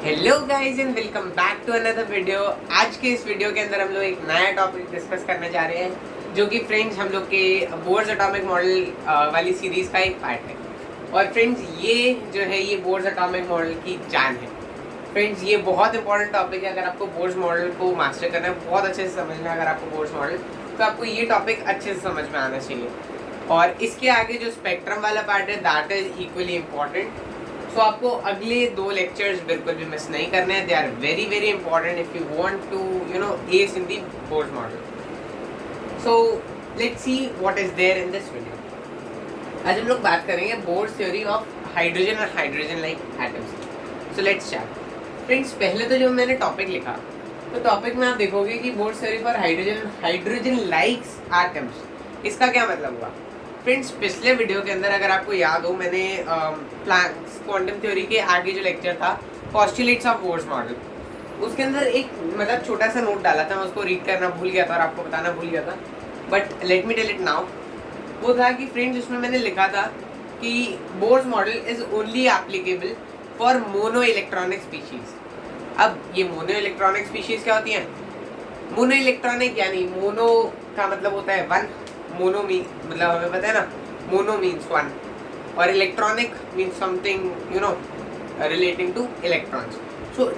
Hello guys and welcome back to another video. आज के इस वीडियो के अंदर हम लोग एक नया टॉपिक डिस्कस करने जा रहे हैं, जो कि फ्रेंड्स हम लोग के बोर्स एटॉमिक मॉडल वाली सीरीज का एक पार्ट है। और फ्रेंड्स ये जो है ये बोर्स एटॉमिक मॉडल की जान है। फ्रेंड्स ये बहुत इंपॉर्टेंट टॉपिक है। अगर आपको बोर्स मॉडल को मास्टर करना है, बहुत अच्छे से समझना है अगर आपको बोर्स मॉडल, तो आपको ये टॉपिक अच्छे से समझ में आना चाहिए। और इसके आगे जो स्पेक्ट्रम वाला पार्ट है दैट इज इक्वली इम्पॉर्टेंट। सो आपको अगले 2 लेक्चर्स बिल्कुल भी मिस नहीं करने हैं। They are very very important if you want to ace in the Bohr's model. So let's see what is there in this video. आज हम लोग बात करेंगे बोर्स थ्योरी ऑफ हाइड्रोजन और hydrogen like atoms. So let's start. Friends पहले तो जब मैंने टॉपिक लिखा तो टॉपिक में आप देखोगे कि bourse theory for hydrogen likes atoms, इसका क्या मतलब हुआ। फ्रेंड्स पिछले वीडियो के अंदर अगर आपको याद हो, मैंने प्लैंक्स क्वांटम थ्योरी के आगे जो लेक्चर था पोस्टुलेट्स ऑफ बोर्स मॉडल, उसके अंदर एक मतलब छोटा सा नोट डाला था। मैं उसको रीड करना भूल गया था और आपको बताना भूल गया था, but let me tell it now. वो था कि फ्रेंड्स उसमें मैंने लिखा था कि Bohr's model is only applicable for mono electronic species. अब ये मोनो इलेक्ट्रॉनिक स्पीशीज क्या होती हैं? मोनो इलेक्ट्रॉनिक यानी मोनो का मतलब होता है वन, मोनो मीन मतलब हमें पता है ना, मोनो मीन्स वन, और electronic means something relating to electrons. So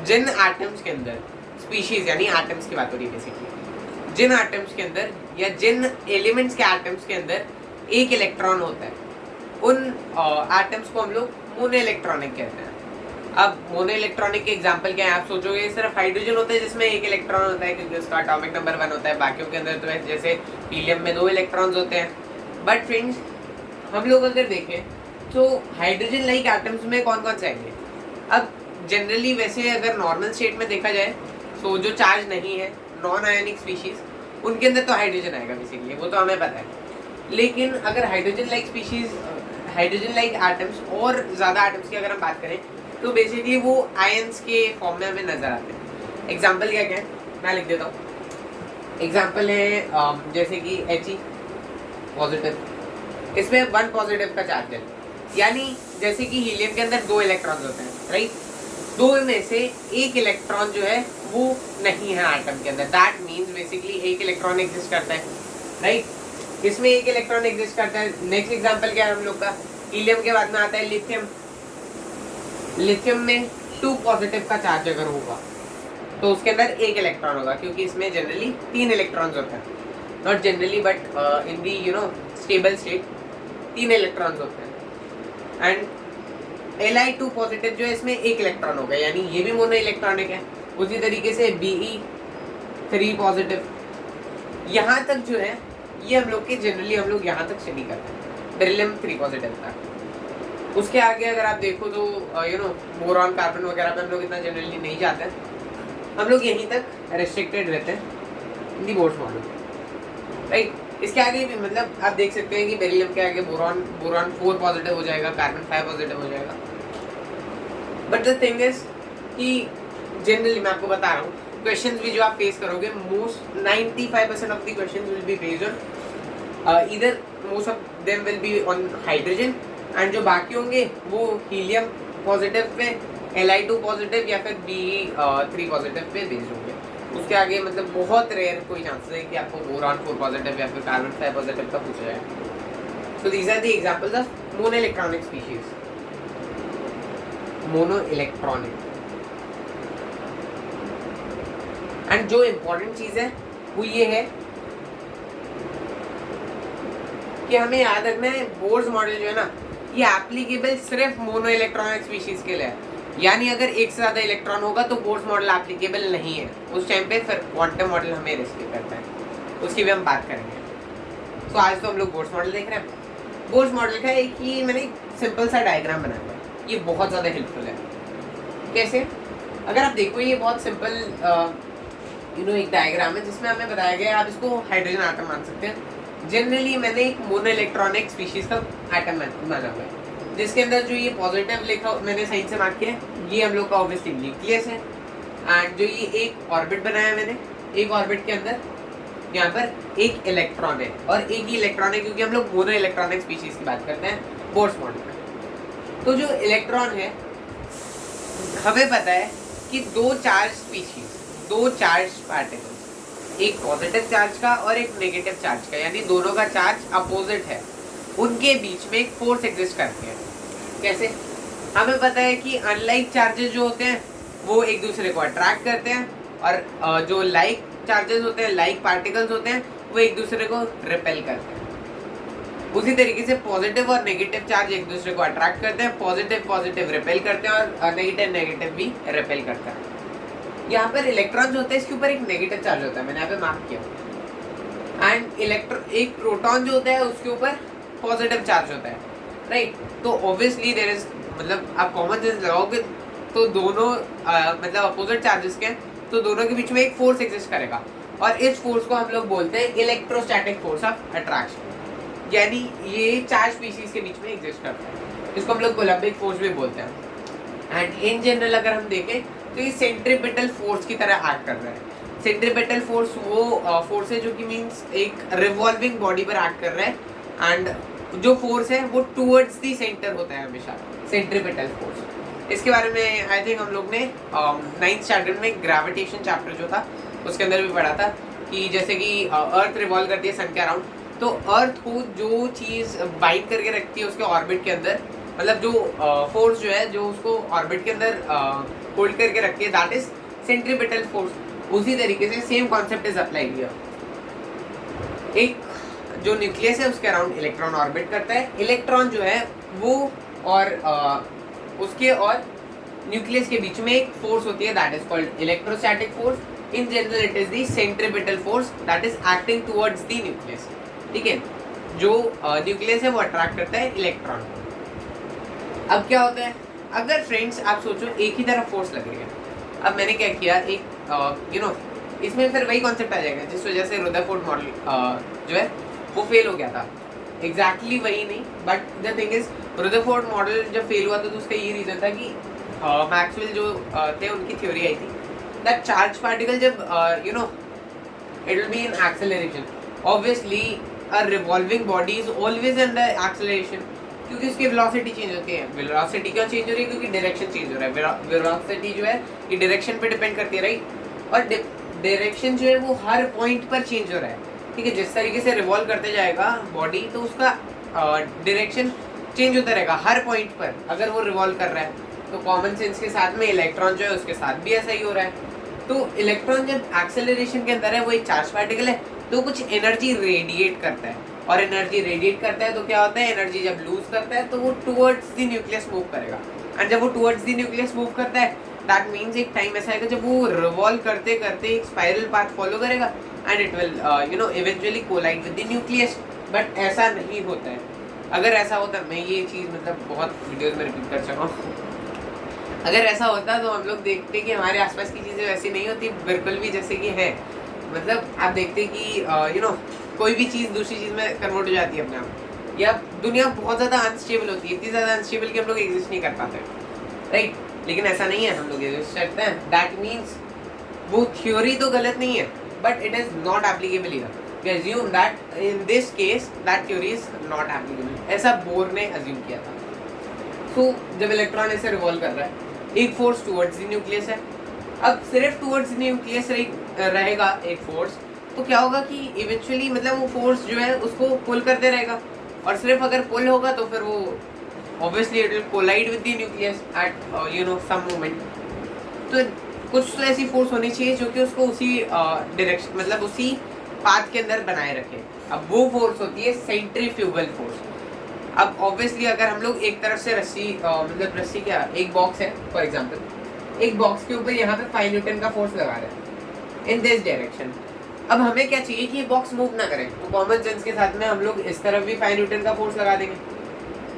जिन एटम्स के अंदर स्पीशीज यानी एटम्स की बात हो रही है बेसिकली, जिन एटम्स के अंदर या जिन एलिमेंट्स के एटम्स के अंदर एक इलेक्ट्रॉन होता है, उन एटम्स को हम लोग मोनो इलेक्ट्रॉनिक कहते हैं। अब मोनो इलेक्ट्रॉनिक के एग्जांपल क्या है? आप सोचोगे सिर्फ हाइड्रोजन होता है जिसमें एक इलेक्ट्रॉन होता है क्योंकि उसका एटॉमिक नंबर 1 होता है। बाकियों के अंदर तो है जैसे हीलियम में 2 इलेक्ट्रॉन्स होते हैं। बट फ्रेंड्स हम लोग अगर देखें तो हाइड्रोजन लाइक एटम्स में कौन कौन से आएंगे? अब जनरली वैसे अगर नॉर्मल स्टेट में देखा जाए तो जो चार्ज नहीं है, नॉन आयनिक स्पीशीज, उनके अंदर तो हाइड्रोजन आएगा बेसिकली, वो तो हमें पता है। लेकिन अगर hydrogen like species, hydrogen like atoms और ज़्यादा एटम्स की अगर हम बात करें तो बेसिकली वो आयंस के फॉर्म में हमें नजर आते हैं। एग्जाम्पल क्या क्या है मैं लिख देता हूँ। एग्जाम्पल है जैसे कि He पॉजिटिव, इसमें 1 पॉजिटिव का चार्ज है। यानी जैसे कि हीलियम के अंदर 2 इलेक्ट्रॉन्स होते हैं, राइट? 2 में से एक इलेक्ट्रॉन जो है वो नहीं है एटम के अंदर। दैट मीन्स बेसिकली एक इलेक्ट्रॉन एग्जिस्ट करता है, राइट? इसमें एक इलेक्ट्रॉन एग्जिस्ट करता है। नेक्स्ट एग्जाम्पल क्या है हम लोग का? हीलियम के बाद में आता है लिथियम। लिथियम में 2 पॉजिटिव का चार्ज अगर होगा तो उसके अंदर एक इलेक्ट्रॉन होगा, क्योंकि इसमें जनरली 3 इलेक्ट्रॉन्स होते हैं। Not generally but in the stable state 3 electrons होते हैं। एंड Li2 पॉजिटिव जो है इसमें एक इलेक्ट्रॉन होगा, यानी ये भी मोनो इलेक्ट्रॉनिक है। उसी तरीके से Be3 पॉजिटिव, यहाँ तक जो है ये हम लोग के जनरली हम लोग यहाँ तक स्टडी करते हैं, बेरिलियम 3 पॉजिटिव तक। उसके आगे अगर आप देखो तो बोरॉन कार्बन वगैरह पे हम लोग इतना जनरली नहीं जाते हैं, हम लोग यहीं तक रेस्ट्रिक्टेड रहते हैं इन दी बोर्स मॉडल, राइट? इसके आगे भी मतलब आप देख सकते हैं कि बेरिलियम के आगे बोरॉन 4 पॉजिटिव हो जाएगा, कार्बन 5 पॉजिटिव हो जाएगा। बट द थिंग इज कि जनरली मैं आपको बता रहा हूँ, क्वेश्चंस भी जो आप फेस करोगे most 95% of the questions will be based on either most of them will be on hydrogen, and जो बाकी होंगे वो helium positive pay, Li2 positive या फिर Be3 पॉजिटिव पे बेस्ड होंगे। उसके आगे मतलब बहुत रेयर कोई चांसेस है कि आपको बोरॉन 4 पॉजिटिव या फिर कार्बन 5 पॉजिटिव का पूछा जाए। So these are the examples of mono electronic species. Mono electronic and जो इम्पोर्टेंट चीज है वो ये है कि हमें याद रखना है बोर्स मॉडल जो है ना, ये एप्लीकेबल सिर्फ मोनो इलेक्ट्रॉनिक स्पीशीज के लिए है। यानी अगर एक से ज़्यादा इलेक्ट्रॉन होगा तो बोर्स मॉडल एप्लीकेबल नहीं है। उस टाइम पे फिर क्वांटम मॉडल हमें रिस्ट्रिक्ट करता है, उसकी भी हम बात करेंगे। तो आज तो हम लोग बोर्स मॉडल देख रहे हैं। बोर्स मॉडल का एक ही मैंने सिंपल सा डायग्राम बनाया है, ये बहुत ज़्यादा हेल्पफुल है। कैसे? अगर आप देखो ये बहुत सिंपल एक डायग्राम है जिसमें हमें बताया गया है, आप इसको हाइड्रोजन एटम मान सकते हैं। जनरली मैंने एक मोनो इलेक्ट्रॉनिक स्पीशीज का एटम माना हुआ है, जिसके अंदर जो ये पॉजिटिव लिखा मैंने साइन से मार्क किया है, ये हम लोग का ऑब्वियसली न्यूक्लियस है। एंड जो ये एक ऑर्बिट बनाया मैंने, एक ऑर्बिट के अंदर यहाँ पर एक इलेक्ट्रॉन है, और एक ही इलेक्ट्रॉन है क्योंकि हम लोग मोनो इलेक्ट्रॉनिक स्पीशीज की बात करते हैं बोर्स मॉडल में। तो जो इलेक्ट्रॉन है हमें पता है कि दो चार्ज पार्टिकल्स, एक पॉजिटिव चार्ज का और एक नेगेटिव चार्ज का, यानी दोनों का चार्ज अपोजिट है, उनके बीच में एक फोर्स एग्जिस्ट करती है। कैसे? हमें पता है कि अनलाइक चार्जेस जो होते हैं वो एक दूसरे को अट्रैक्ट करते हैं, और जो लाइक चार्जेस होते हैं, लाइक पार्टिकल्स होते हैं, वो एक दूसरे को रिपेल करते हैं। उसी तरीके से पॉजिटिव और नेगेटिव चार्ज एक दूसरे को अट्रैक्ट करते हैं, पॉजिटिव रिपेल करते हैं, और नेगेटिव भी रिपेल करता है। यहाँ पर इलेक्ट्रॉन जो होते हैं, इसके ऊपर एक नेगेटिव चार्ज होता है, मैंने यहाँ पे मार्क किया, एंड एक प्रोटॉन जो होता है उसके ऊपर पॉजिटिव चार्ज होता है, राइट। तो ऑब्वियसली देयर इज, मतलब आप कॉमन सेंस लगाओगे तो दोनों मतलब अपोजिट चार्जेस के, तो दोनों के बीच में एक फोर्स एग्जिस्ट करेगा, और इस फोर्स को हम लोग बोलते हैं इलेक्ट्रोस्टैटिक फोर्स ऑफ अट्रैक्शन, यानी ये चार स्पीशीज के बीच में एग्जिस्ट करता है। इसको हम लोग कोलम्बिक फोर्स भी बोलते हैं। एंड इन जनरल अगर हम देखें तो ये सेंट्रीपिटल फोर्स की तरह एक्ट कर रहा है। सेंट्रीपिटल फोर्स वो फोर्स है जो कि मीन्स एक रिवॉल्विंग बॉडी पर एक्ट कर रहा है, एंड जो फोर्स है वो टूवर्ड्स दी सेंटर होता है हमेशा, सेंट्रीपिटल फोर्स। इसके बारे में आई थिंक हम लोग ने 9th स्टैंडर्ड में ग्रेविटेशन चैप्टर जो था उसके अंदर भी पढ़ा था, कि जैसे कि अर्थ रिवॉल्व करती है सन के अराउंड, तो अर्थ को जो चीज़ बाइंड करके रखती है उसके ऑर्बिट के अंदर, मतलब जो फोर्स जो है जो उसको ऑर्बिट के अंदर होल्ड करके रखती है, दैट इज सेंट्रीपिटल फोर्स। उसी तरीके से सेम कॉन्सेप्ट इज अप्लाई किया। एक जो न्यूक्लियस है उसके अराउंड इलेक्ट्रॉन ऑर्बिट करता है, इलेक्ट्रॉन जो है वो और उसके और न्यूक्लियस के बीच में एक फोर्स होती है, that is called electrostatic force. In general it is the centripetal force that is acting towards the nucleus, ठीक है। जो न्यूक्लियस है वो अट्रैक्ट करता है इलेक्ट्रॉन को। अब क्या होता है, अगर फ्रेंड्स आप सोचो एक ही तरफ फोर्स लग रही है, अब मैंने क्या किया, एक इसमें फिर वही कॉन्सेप्ट आ जाएगा जिस वजह से रदरफोर्ड मॉडल जो है वो फेल हो गया था। एग्जैक्टली वही नहीं, but the thing is Rutherford model जब फेल हुआ तो उसका ये रीज़न था कि मैक्सवेल जो थे उनकी थ्योरी आई थी दैट चार्ज पार्टिकल जब it will be in acceleration, obviously a revolving body is always under acceleration, क्योंकि उसकी वेलोसिटी चेंज होती है। वेलोसिटी क्यों चेंज हो रही है? क्योंकि डायरेक्शन चेंज हो रहा है। वेलोसिटी जो है ये डायरेक्शन पे डिपेंड करती है, राइट। और डायरेक्शन जो है वो हर पॉइंट पर चेंज हो रहा है, ठीक है। जिस तरीके से रिवॉल्व करते जाएगा बॉडी तो उसका डायरेक्शन चेंज होता रहेगा हर पॉइंट पर, अगर वो रिवॉल्व कर रहा है। तो कॉमन सेंस के साथ में इलेक्ट्रॉन जो है उसके साथ भी ऐसा ही हो रहा है। तो इलेक्ट्रॉन जब एक्सेलरेशन के अंदर है, वो एक चार्ज पार्टिकल है, तो कुछ एनर्जी रेडिएट करता है, और एनर्जी रेडिएट करता है तो क्या होता है, एनर्जी जब लूज करता है तो वो टुवर्ड्स द न्यूक्लियस मूव करेगा, एंड जब वो टुवर्ड्स द न्यूक्लियस मूव करता है दैट मीन्स एक टाइम ऐसा आएगा जब वो रिवॉल्व करते करते एक स्पाइरल पाथ फॉलो करेगा, and it will eventually collide with the nucleus. But ऐसा नहीं होता है। अगर ऐसा होता, मैं ये चीज़ मतलब बहुत वीडियोज़ में रिपीट कर चुका हूँ, अगर ऐसा होता तो हम लोग देखते कि हमारे आसपास की चीज़ें वैसी नहीं होती, बिल्कुल भी जैसे कि है। मतलब आप देखते कि कोई भी चीज़ दूसरी चीज़ में कन्वर्ट हो जाती है अपने आप, या दुनिया बहुत ज़्यादा अनस्टेबल होती है, इतनी ज़्यादा अनस्टेबल कि हम लोग एग्जिस्ट नहीं कर पाते, राइट। लेकिन ऐसा नहीं है, हम लोग एग्जिस्ट करते हैं। दैट मीन्स वो थ्योरी तो गलत नहीं है, but it is not applicable here. We assume that in this case that theory is not applicable, ऐसा बोर ने अज्यूम किया था। सो जब इलेक्ट्रॉन ऐसे रिवॉल्व कर रहा है, एक फोर्स टुवर्ड्स द न्यूक्लियस है। अब सिर्फ टुवर्ड्स द न्यूक्लियस रहेगा एक फोर्स, तो क्या होगा कि इवेंचुअली मतलब वो फोर्स जो है उसको पुल करते रहेगा, और सिर्फ अगर पुल होगा तो फिर वो obviously it will collide with the nucleus at some moment. तो कुछ तो ऐसी फोर्स होनी चाहिए जो कि उसको उसी डायरेक्शन मतलब उसी पाथ के अंदर बनाए रखे। अब वो फोर्स होती है सेंट्रीफ्यूगल फोर्स। अब ऑब्वियसली अगर हम लोग एक तरफ से रस्सी मतलब रस्सी क्या, एक बॉक्स है फॉर एग्जांपल, एक बॉक्स के ऊपर यहाँ पे 5 न्यूटन का फोर्स लगा रहे हैं इन दिस डायरेक्शन। अब हमें क्या चाहिए कि ये बॉक्स मूव ना करे, तो कॉमन सेंस के साथ में हम लोग इस तरफ भी 5 न्यूटन का फोर्स लगा देंगे,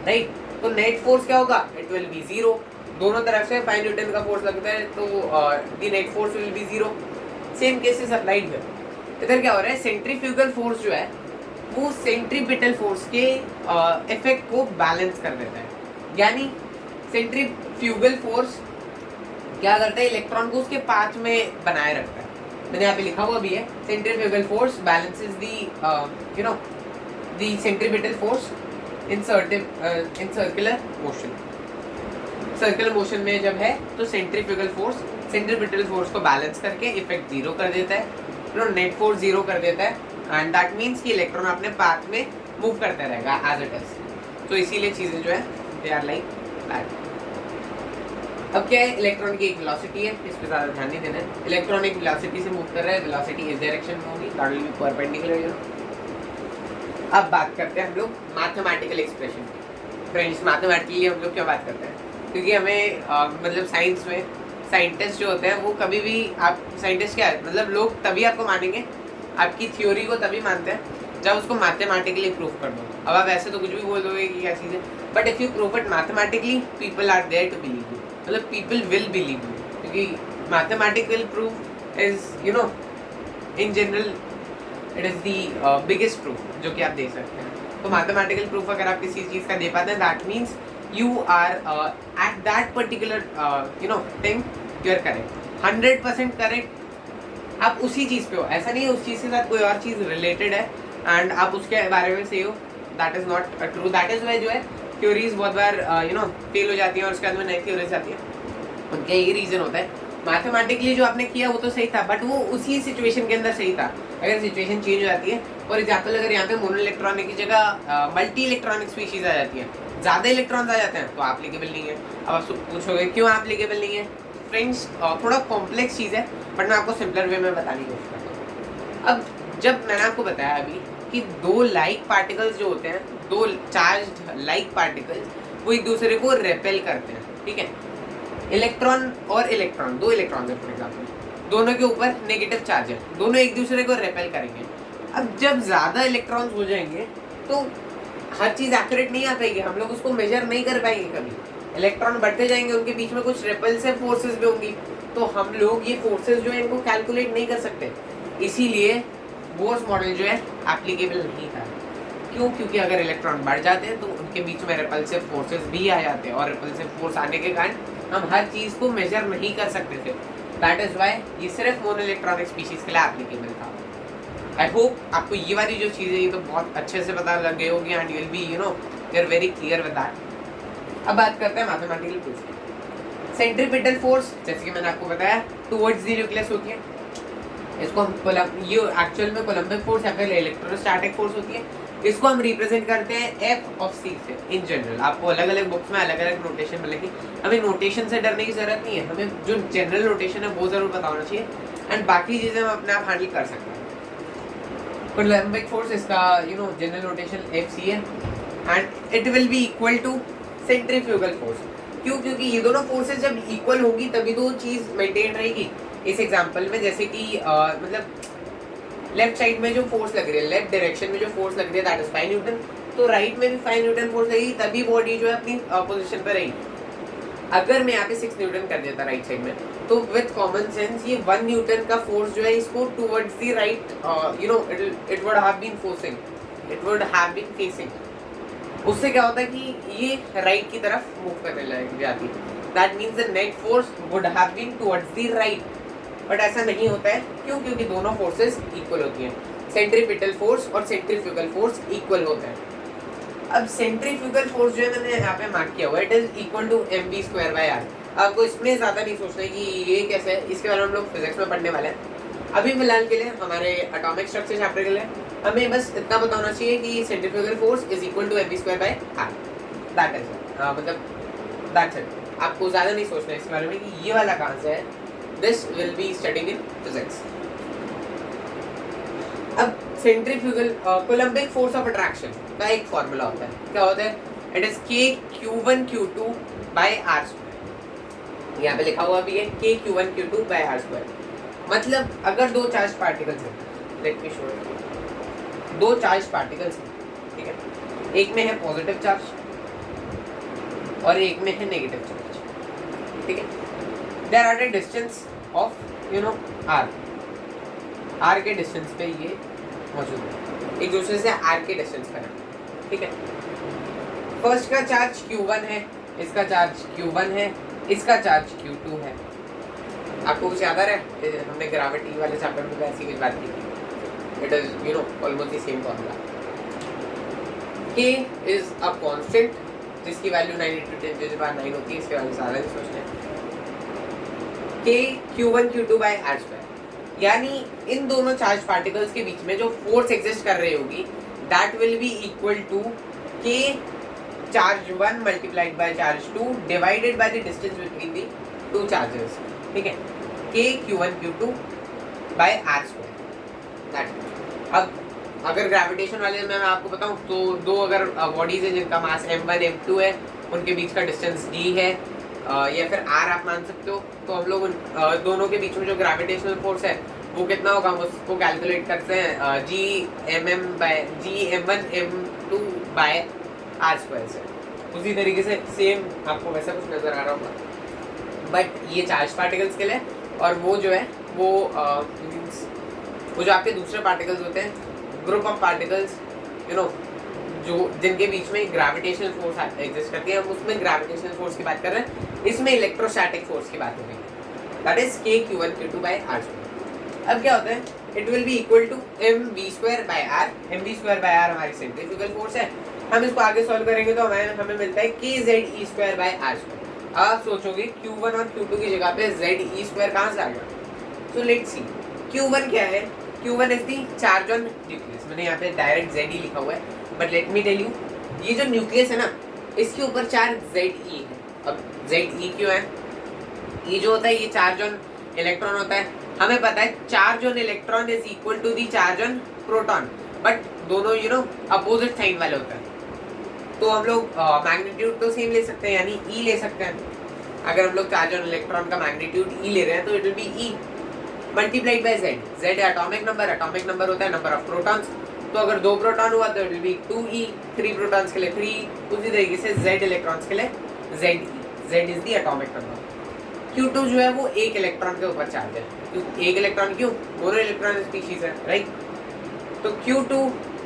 राइट। तो नेट फोर्स क्या होगा, इट विल बी 0। दोनों तरफ से 5 न्यूटन का फोर्स लगता है तो the net force will be 0। Same cases applied है। इधर क्या हो रहा है, सेंट्रीफ्यूगल फोर्स जो है वो सेंट्रीपिटल फोर्स के इफेक्ट को बैलेंस कर देता है। यानी सेंट्रीफ्यूगल फोर्स क्या करता है, इलेक्ट्रॉन को उसके पाथ में बनाए रखता है। मैंने यहाँ पे लिखा हुआ भी है, centrifugal force balances the centripetal force in circular motion. Circular motion में जब है तो सेंट्रीफ्यूगल फोर्स सेंट्रीपिटल फोर्स को बैलेंस करके इफेक्ट जीरो कर देता है, नेट फोर्स जीरो कर देता है, एंड दैट मीन्स कि इलेक्ट्रॉन अपने पाथ में मूव करता रहेगा एज इट इज। तो इसीलिए चीज़ें जो है दे आर लाइक दैट। अब क्या है, इलेक्ट्रॉन की एक वेलोसिटी है, इस पर ज़्यादा ध्यान नहीं देना है। इलेक्ट्रॉन एक वेलोसिटी से मूव कर रहा है, वेलोसिटी इस डायरेक्शन में होगी, दैट विल बी परपेंडिकुलर। अब बात करते हैं हम लोग मैथमेटिकल एक्सप्रेशन की। फ्रेंड्स, मैथमेटिकली हम लोग क्या बात करते हैं, क्योंकि हमें मतलब साइंस में साइंटिस्ट जो होते हैं वो कभी भी, आप साइंटिस्ट क्या है मतलब लोग तभी आपको मानेंगे, आपकी थ्योरी को तभी मानते हैं जब उसको मैथमेटिकली प्रूव कर दो। अब आप ऐसे तो कुछ भी बोल दोगे कि क्या चीज़ है, but if you prove it mathematically people are there to believe you, मतलब पीपल विल बिलीव यू, क्योंकि mathematical proof is you know in general it is the biggest proof जो कि आप दे सकते हैं। तो मैथमेटिकल प्रूफ अगर आप किसी चीज़ का दे पाते हैं, that means you are at that particular you know thing you are correct, 100% correct. आप उसी चीज़ पे हो, ऐसा नहीं है उस चीज़ के साथ कोई और चीज़ रिलेटेड है एंड आप उसके बारे में सही हो, that is not true. That is why जो है थ्योरीज बहुत बार यू नो फेल हो जाती हैं और उसके बाद में नई थ्योरीज आती हैं। उनका यही रीज़न होता है, मैथमेटिकली जो आपने किया वो तो सही था, बट वो उसी सिचुएशन के अंदर सही था। अगर सिचुएशन चेंज हो जाती है, फॉर एग्जाम्पल अगर यहाँ पे मोनो इलेक्ट्रॉनिक की जगह मल्टी इलेक्ट्रॉनिक स्पीशीज आ जाती है, ज़्यादा इलेक्ट्रॉन्स आ जाते हैं, तो एप्लीकेबल नहीं है। अब आप पूछोगे क्यों एप्लीकेबल नहीं है? फ्रेंड्स, थोड़ा कॉम्प्लेक्स चीज़ है, बट मैं आपको सिंपलर वे में बताने की कोशिश करता हूँ। अब जब मैंने आपको बताया अभी कि दो लाइक पार्टिकल्स जो होते हैं, दो चार्ज्ड लाइक पार्टिकल्स, वो एक दूसरे को रेपेल करते हैं, ठीक है। इलेक्ट्रॉन और इलेक्ट्रॉन, दो इलेक्ट्रॉन है फॉर एग्जाम्पल, दोनों के ऊपर नेगेटिव चार्ज है, दोनों एक दूसरे को रेपेल करेंगे। अब जब ज़्यादा इलेक्ट्रॉन्स हो जाएंगे तो हर चीज़ एक्यूरेट नहीं आ पाएगी, हम लोग उसको मेजर नहीं कर पाएंगे कभी। इलेक्ट्रॉन बढ़ते जाएंगे, उनके बीच में कुछ रेपल्सिव फोर्सेस भी होंगी, तो हम लोग ये फोर्सेस जो है इनको कैलकुलेट नहीं कर सकते। इसीलिए बोर्स मॉडल जो है एप्लीकेबल नहीं था। क्यों? क्योंकि अगर इलेक्ट्रॉन बढ़ जाते हैं तो उनके बीच में रेपल्सिव फोर्सेस भी आ जाते हैं, और रेपल्सिव फोर्स आने के कारण हम हर चीज़ को मेजर नहीं कर सकते थे। दैट इज़ वाई ये सिर्फ मोनो इलेक्ट्रॉनिक स्पीशीज़ के लिए एप्लीकेबल था। आई होप आपको ये वाली जो चीज़ है ये तो बहुत अच्छे से पता लग गई होगी, and you will be you know you are very clear with that. अब बात करते हैं मैथमेटिकल प्रूफ की। सेंट्रीपिटल फोर्स, जैसे कि मैंने आपको बताया, टुवर्ड्स द न्यूक्लियस होती है। इसको हम ये एक्चुअल में कोलम्बिक फोर्स या फिर इलेक्ट्रोस्टैटिक फोर्स होती है। इसको हम रिप्रेजेंट करते हैं एफ ऑफ सी से। इन जनरल आपको अलग अलग बुक्स में अलग अलग नोटेशन मिलेगी, हमें नोटेशन से डरने की जरूरत नहीं है, हमें जो जनरल नोटेशन है वो जरूर पता होना चाहिए, एंड बाकी चीज़ें हम अपने आप हैंडल कर सकते हैं। कोलम्बिक फोर्स, इसका you know general notation F C है, and it will be equal to centrifugal force. क्यों? क्योंकि ये दोनों फोर्सेस जब इक्वल होगी तभी तो चीज़ मेंटेन रहेगी। इस एग्जांपल में जैसे कि मतलब लेफ्ट साइड में जो फोर्स लग रही है, लेफ्ट डायरेक्शन में जो फोर्स लग रही है दैट इज 5 न्यूटन, तो राइट में भी 5 न्यूटन फोर्स लगेगी, तभी बॉडी जो है अपनी पोजीशन पर रहेगी। अगर मैं यहाँ पे 6 न्यूटन कर देता राइट साइड में, तो विद कॉमन सेंस ये 1 न्यूटन का फोर्स जो है इसको towards the right you know it would have been forcing, it would have been facing. उससे क्या होता है कि ये राइट की तरफ मूव करने लग जाती है, that means the net force would have been towards the right. But ऐसा नहीं होता है, क्यों? क्योंकि दोनों फोर्सेस इक्वल होती हैं, सेंट्रीपिटल फोर्स और सेंट्रीफ्यूगल फोर्स इक्वल होते हैं। अब सेंट्रीफ्यूगल फोर्स जो है मैंने यहाँ पे मार्क किया हुआ है, it is equal to mv²/r। आपको इसमें ज़्यादा नहीं सोचना है कि ये कैसे है, इसके बारे में हम लोग फिजिक्स में पढ़ने वाले हैं। अभी फिलहाल के लिए हमारे एटॉमिक स्ट्रक्चर चैप्टर के लिए हमें बस इतना पता होना चाहिए कि centrifugal force is equal to mv²/r। That is मतलब दैट्स इट। आपको ज़्यादा नहीं सोचना है इसके बारे में कि ये वाला कहाँ से है। This will be studying in physics. अब centrifugal coulombic force of attraction का एक फॉर्मूला होता है, क्या होता है? It is kq1q2/r²। यहाँ पे लिखा हुआ भी है kq1q2/r²। मतलब अगर दो चार्ज पार्टिकल्स हैं, लेट मी शो यू, दो चार्ज पार्टिकल्स हैं, ठीक है, एक में है पॉजिटिव चार्ज और एक में है नेगेटिव चार्ज, ठीक है। There are the distance of you know R के डिस्टेंस पे ये मौजूद है, एक दूसरे से आर के डिस्टेंस पर है, ठीक है। फर्स्ट का चार्ज q1 है, इसका चार्ज q1 है, इसका चार्ज q2 है। आपको कुछ याद आ रहा है? हमने ग्रेविटी वाले चैप्टर में ऐसी कुछ बात की थी। It is you know almost the same formula. k is a constant जिसकी वैल्यू 9 × 10⁻9 होती है, इसके बारे में ज़्यादा नहीं सोचना है। K Q1 Q2 by r², यानी इन दोनों चार्ज पार्टिकल्स के बीच में जो फोर्स एग्जिस्ट कर रही होगी that will be equal to K charge 1 multiplied by charge 2 divided by the distance between the two charges, ठीक है। K Q1 Q2 by r²। अब अगर ग्रेविटेशन वाले में मैं आपको बताऊं तो दो अगर बॉडीज है जिनका मास m1 m2 है, उनके बीच का डिस्टेंस d है या फिर r आप मान सकते हो, तो हम लोग दोनों के बीच में जो ग्रेविटेशनल फोर्स है वो कितना होगा, हम उसको कैलकुलेट करते हैं Gm1 m2 बाय r² से। उसी तरीके से सेम आपको वैसा कुछ नजर आ रहा होगा, बट ये चार्ज पार्टिकल्स के लिए, और वो जो है वो जो आपके दूसरे पार्टिकल्स होते हैं, group of particles you know जो जिनके बीच में ग्रेविटेशनल फोर्स एग्जिस्ट करती है, हम उसमें ग्रेविटेशनल फोर्स की बात कर रहे हैं, इसमें इलेक्ट्रोस्टैटिक फोर्स की बात हो रही है, that is K Q1 Q2 by r²। अब क्या होता है, it will be equal to mv² by r। mv² by r हमारी सेंट्रीफ्यूगल फोर्स है। हम इसको आगे सॉल्व करेंगे तो हमें मिलता है kZe² by r²। आप सोचोगे Q1 और Q2 की जगह पे Ze² कहाँ से आ गया, सो लेट्स सी। Q1 क्या है, Q1 is the charge on nucleus, मैंने यहाँ पे डायरेक्ट Ze लिखा हुआ है, but let me tell you, ये जो न्यूक्लियस है ना, इसके ऊपर चार्ज Ze है। अब Ze क्यों है, ये जो होता है ये चार्ज ऑन इलेक्ट्रॉन होता है। हमें पता है charge on electron is equal to the charge on proton, but दोनों यू नो अपोजिट साइन वाले होते हैं, तो हम लोग मैग्नीट्यूड तो सेम ले सकते हैं, यानी E ले सकते हैं। अगर हम लोग चार्ज ऑन इलेक्ट्रॉन का मैग्नीट्यूड E ले रहे हैं तो it will B E multiplied by Z। Z atomic number होता है नंबर ऑफ प्रोटॉन्स, तो अगर 2 प्रोटॉन हुआ तो it will B 2E, 3 protons के लिए 3, उसी तरीके से Z इलेक्ट्रॉन्स के लिए Ze। Z is the atomic number. Q2 जो है वो एक इलेक्ट्रॉन के ऊपर चार्ज है, एक इलेक्ट्रॉन क्यों, दोनों इलेक्ट्रॉन स्पीशीज है, राइट। तो Q2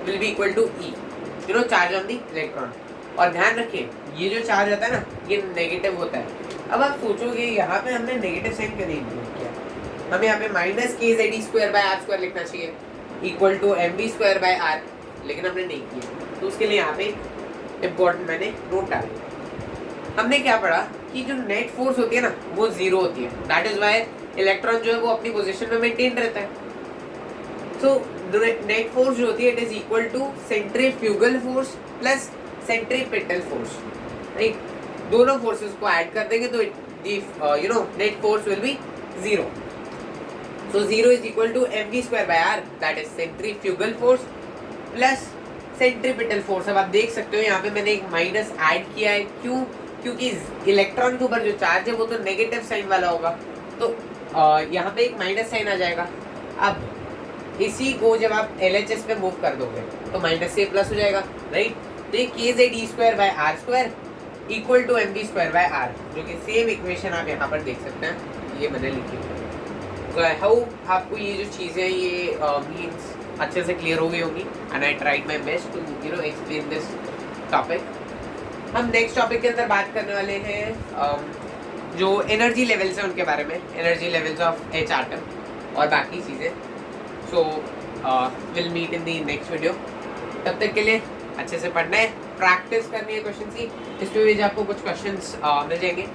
will be equal to E, you know charge on the electron. और ध्यान रखिए ये जो चार्ज होता है ना, ये नेगेटिव होता है। अब आप सोचोगे यहाँ पे हमने नेगेटिव साइन क्यों नहीं यूज किया, हमें यहाँ पे माइनस kZe² by r² लिखना चाहिए equal to mv² by r, लेकिन हमने नहीं किया, तो उसके लिए यहाँ पे इम्पोर्टेंट मैंने नोट डाल दिया। हमने क्या पढ़ा कि जो नेट फोर्स होती है ना वो 0 होती है, दैट इज वाई इलेक्ट्रॉन जो है वो अपनी पोजीशन में मेंटेन रहता है। सो नेट फोर्स जो होती है it is equal to centrifugal force plus centripetal force, right. दोनों फोर्सेस को ऐड कर देंगे तो you know net force will be 0। So 0 is equal to mv² by r, that is centrifugal force plus centripetal force। अब आप देख सकते हो यहाँ पे मैंने एक माइनस ऐड किया है, क्यों, क्योंकि इलेक्ट्रॉन के ऊपर जो चार्ज है वो तो नेगेटिव साइन वाला होगा, तो यहाँ पे एक माइनस साइन आ जाएगा। अब इसी को जब आप LHS पे मूव कर दोगे तो माइनस से प्लस हो जाएगा, राइट। तो ये kZe² by r² equal to mv² by r, जो कि सेम इक्वेशन आप यहाँ पर देख सकते हैं, ये मैंने लिखी है। तो आई होप आपको ये जो चीज़ें ये मीन्स अच्छे से क्लियर हो गई होंगी, and I tried my best to you know explain this topic. हम नेक्स्ट टॉपिक के अंदर बात करने वाले हैं जो एनर्जी लेवल्स हैं उनके बारे में, energy levels of H atom और बाकी चीज़ें। So will meet in the next video. तब तक के लिए अच्छे से पढ़ना है, प्रैक्टिस करनी है क्वेश्चन की, इस पे भी आपको कुछ क्वेश्चंस मिल जाएंगे।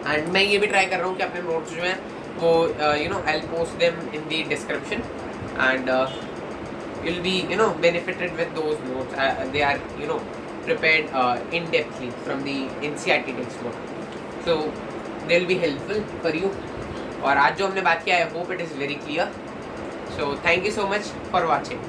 एंड मैं ये भी ट्राई कर रहा हूँ कि अपने नोट्स जो हैं वो you know I post them in the description, and you'll be you know benefited with those notes. They are you know prepared in depthly from the NCERT textbook, so they'll be helpful for you. और आज जो हमने बात किया है, I hope it is very clear. So thank you so much for watching.